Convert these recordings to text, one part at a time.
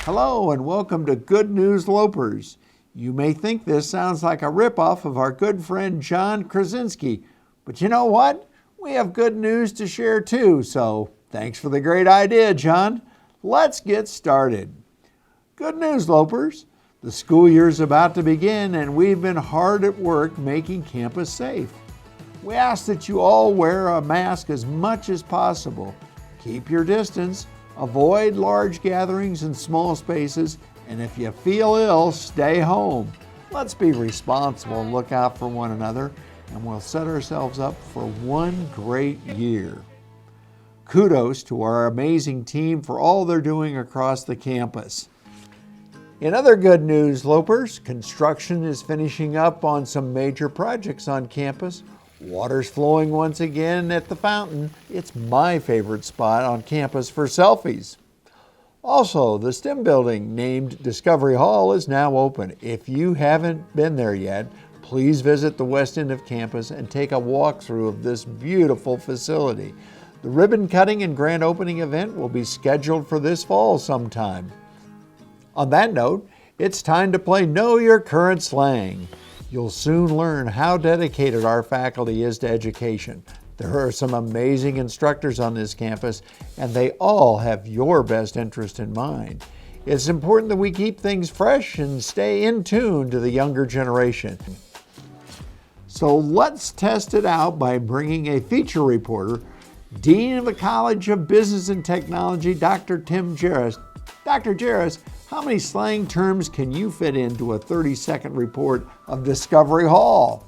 Hello and welcome to Good News Lopers. You may think this sounds like a ripoff of our good friend John Krasinski, but you know what? We have good news to share too, so thanks for the great idea, John. Let's get started. Good news, Lopers. The school year's about to begin and we've been hard at work making campus safe. We ask that you all wear a mask as much as possible. Keep your distance. Avoid large gatherings in small spaces, and if you feel ill, stay home. Let's be responsible and look out for one another, and we'll set ourselves up for one great year. Kudos to our amazing team for all they're doing across the campus. In other good news, Lopers, construction is finishing up on some major projects on campus. Water's flowing once again at the fountain. It's my favorite spot on campus for selfies. Also, the STEM building named Discovery Hall is now open. If you haven't been there yet, please visit the west end of campus and take a walkthrough of this beautiful facility. The ribbon cutting and grand opening event will be scheduled for this fall sometime. On that note, it's time to play Know Your Current Slang. You'll soon learn how dedicated our faculty is to education. There are some amazing instructors on this campus, and they all have your best interest in mind. It's important that we keep things fresh and stay in tune to the younger generation. So let's test it out by bringing a feature reporter, Dean of the College of Business and Technology, Dr. Tim Jarris. Dr. Jarris, how many slang terms can you fit into a 30-second report of Discovery Hall?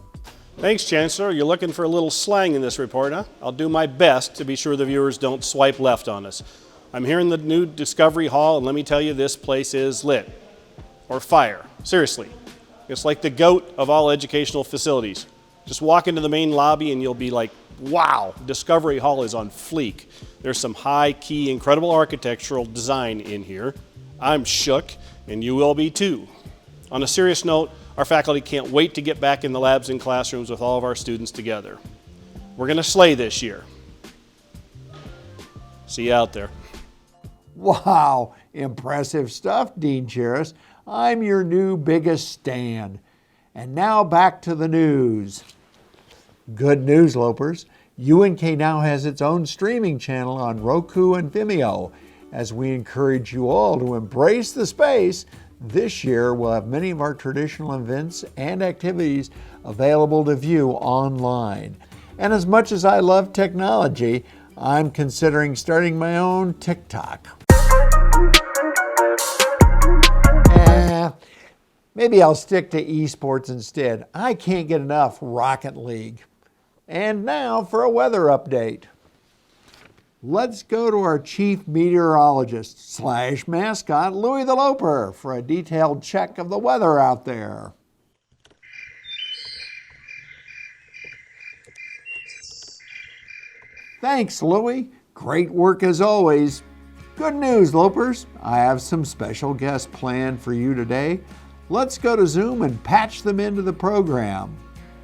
Thanks, Chancellor. You're looking for a little slang in this report, huh? I'll do my best to be sure the viewers don't swipe left on us. I'm here in the new Discovery Hall, and let me tell you, this place is lit. Or fire. Seriously. It's like the GOAT of all educational facilities. Just walk into the main lobby and you'll be like, wow, Discovery Hall is on fleek. There's some high-key, incredible architectural design in here. I'm shook, and you will be too. On a serious note, our faculty can't wait to get back in the labs and classrooms with all of our students together. We're going to slay this year. See you out there. Wow, impressive stuff, Dean Jarris. I'm your new biggest stan. And now back to the news. Good news, Lopers. UNK now has its own streaming channel on Roku and Vimeo. As we encourage you all to embrace the space, this year we'll have many of our traditional events and activities available to view online. And as much as I love technology, I'm considering starting my own TikTok. Maybe I'll stick to esports instead. I can't get enough Rocket League. And now for a weather update. Let's go to our chief meteorologist / mascot, Louie the Loper, for a detailed check of the weather out there. Thanks, Louie. Great work as always. Good news, Lopers. I have some special guests planned for you today. Let's go to Zoom and patch them into the program.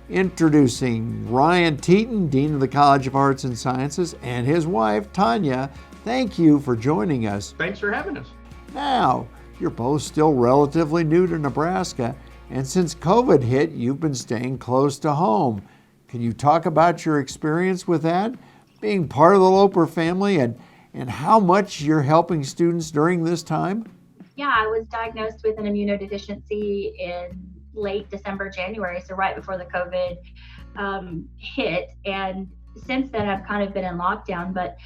Introducing Ryan Teton, Dean of the College of Arts and Sciences, and his wife, Tanya. Thank you for joining us. Thanks for having us. Now, you're both still relatively new to Nebraska, and since COVID hit, you've been staying close to home. Can you talk about your experience with that, being part of the Loper family, and how much you're helping students during this time? Yeah, I was diagnosed with an immunodeficiency in late December, January, so right before the COVID hit. And since then, I've kind of been in lockdown, but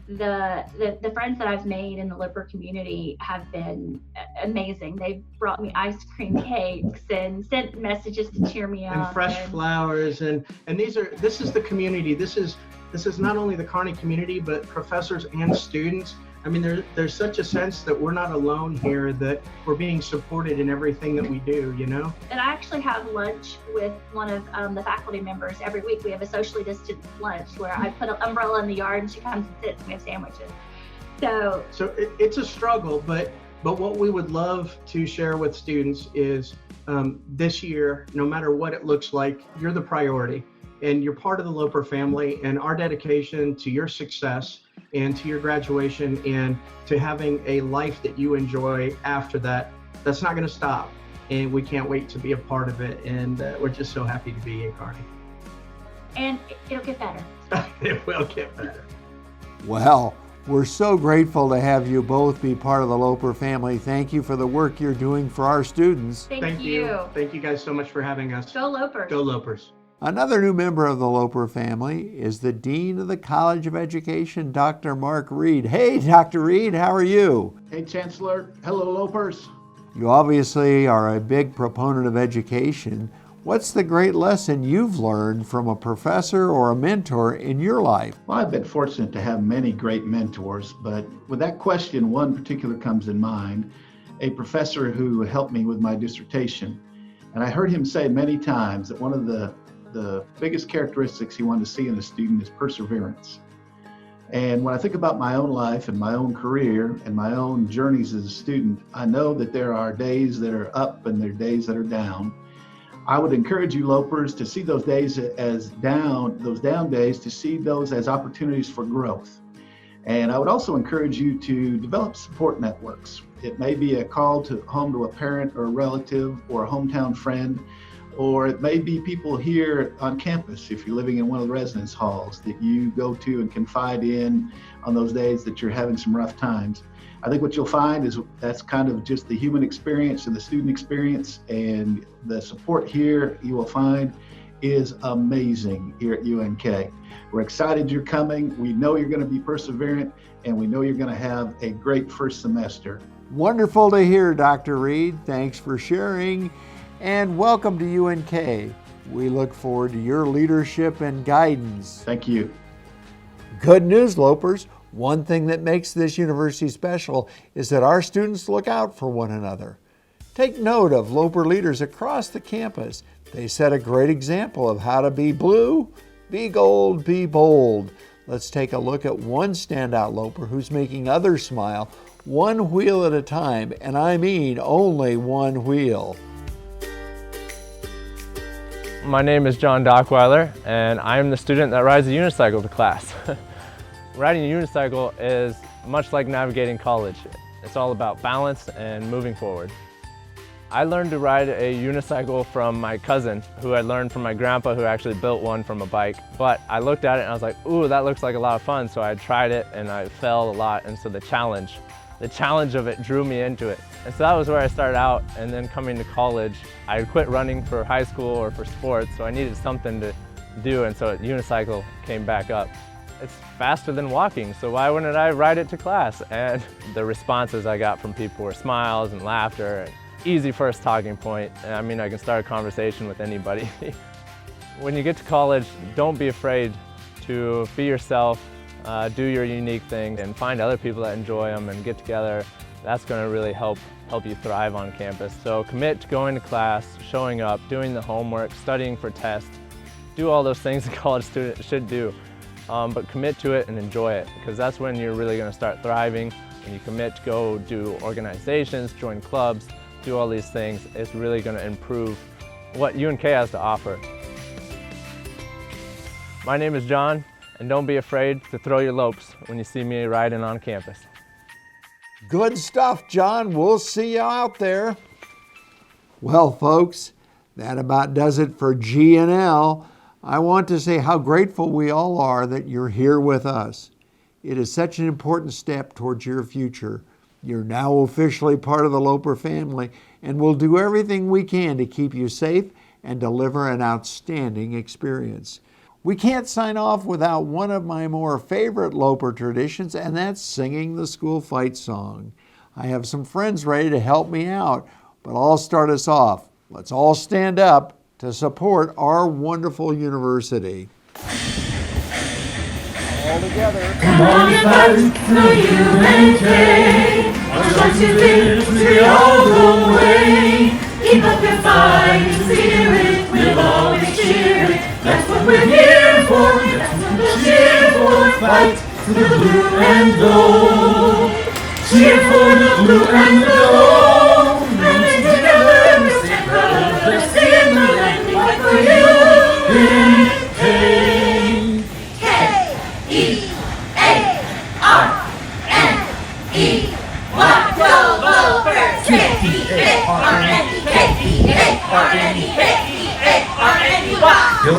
the friends that I've made in the Loper community have been amazing. They've brought me ice cream cakes and sent messages to cheer me up. And fresh flowers, and this is the community. This is not only the Kearney community, but professors and students. I mean, there's such a sense that we're not alone here, that we're being supported in everything that we do, you know? And I actually have lunch with one of the faculty members every week. We have a socially distanced lunch where I put an umbrella in the yard and she comes and sits and we have sandwiches. So it's a struggle, but what we would love to share with students is this year, no matter what it looks like, you're the priority and you're part of the Loper family, and our dedication to your success and to your graduation and to having a life that you enjoy after that. That's not going to stop, and we can't wait to be a part of it, and we're just so happy to be in Kearney. And it'll get better. It will get better. Well, we're so grateful to have you both be part of the Loper family. Thank you for the work you're doing for our students. Thank you. Thank you guys so much for having us. Go Lopers. Go Lopers. Another new member of the Loper family is the Dean of the College of Education, Dr. Mark Reed. Hey, Dr. Reed, how are you? Hey, Chancellor. Hello, Lopers. You obviously are a big proponent of education. What's the great lesson you've learned from a professor or a mentor in your life? Well, I've been fortunate to have many great mentors, but with that question, one particular comes in mind, a professor who helped me with my dissertation. And I heard him say many times that one of the biggest characteristics he wanted to see in a student is perseverance. And when I think about my own life and my own career and my own journeys as a student, I know that there are days that are up and there are days that are down. I would encourage you, Lopers, to see those days as those down days, to see those as opportunities for growth. And I would also encourage you to develop support networks. It may be a call home to a parent or a relative or a hometown friend, or it may be people here on campus, if you're living in one of the residence halls, that you go to and confide in on those days that you're having some rough times. I think what you'll find is that's kind of just the human experience and the student experience, and the support here you will find is amazing here at UNK. We're excited you're coming. We know you're going to be perseverant, and we know you're going to have a great first semester. Wonderful to hear, Dr. Reed. Thanks for sharing, and welcome to UNK. We look forward to your leadership and guidance. Thank you. Good news, Lopers. One thing that makes this university special is that our students look out for one another. Take note of Loper leaders across the campus. They set a great example of how to be blue, be gold, be bold. Let's take a look at one standout Loper who's making others smile, one wheel at a time, and I mean only one wheel. My name is John Dockweiler, and I'm the student that rides a unicycle to class. Riding a unicycle is much like navigating college. It's all about balance and moving forward. I learned to ride a unicycle from my cousin, who I learned from my grandpa, who actually built one from a bike. But I looked at it and I was like, ooh, that looks like a lot of fun. So I tried it and I fell a lot, and so the challenge of it drew me into it. And so that was where I started out, and then coming to college, I quit running for high school or for sports, so I needed something to do, and so unicycle came back up. It's faster than walking, so why wouldn't I ride it to class? And the responses I got from people were smiles and laughter. Easy first talking point. I mean, I can start a conversation with anybody. When you get to college, don't be afraid to be yourself, do your unique thing, and find other people that enjoy them and get together. That's going to really help you thrive on campus. So commit to going to class, showing up, doing the homework, studying for tests. Do all those things a college student should do. But commit to it and enjoy it, because that's when you're really going to start thriving. When you commit to go do organizations, join clubs, do all these things, it's really going to improve what UNK has to offer. My name is John, and don't be afraid to throw your lopes when you see me riding on campus. Good stuff, John. We'll see you out there. Well, folks, that about does it for G&L. I want to say how grateful we all are that you're here with us. It is such an important step towards your future. You're now officially part of the Loper family, and we'll do everything we can to keep you safe and deliver an outstanding experience. We can't sign off without one of my more favorite Loper traditions, and that's singing the school fight song. I have some friends ready to help me out, but I'll start us off. Let's all stand up to support our wonderful university. All together. Come on and fight the UNK. Our stripes and victories, we all the way. Keep up your fighting spirit, we'll always cheer it. That's what we're here for, that's what we'll cheer for. Fight for the blue and gold. Cheer for the blue and gold. And then together we stand proud, let's stand the land, we fight for UNK. K-E-A-R. Kearney, H-E-A-R-N-E-Y. Yo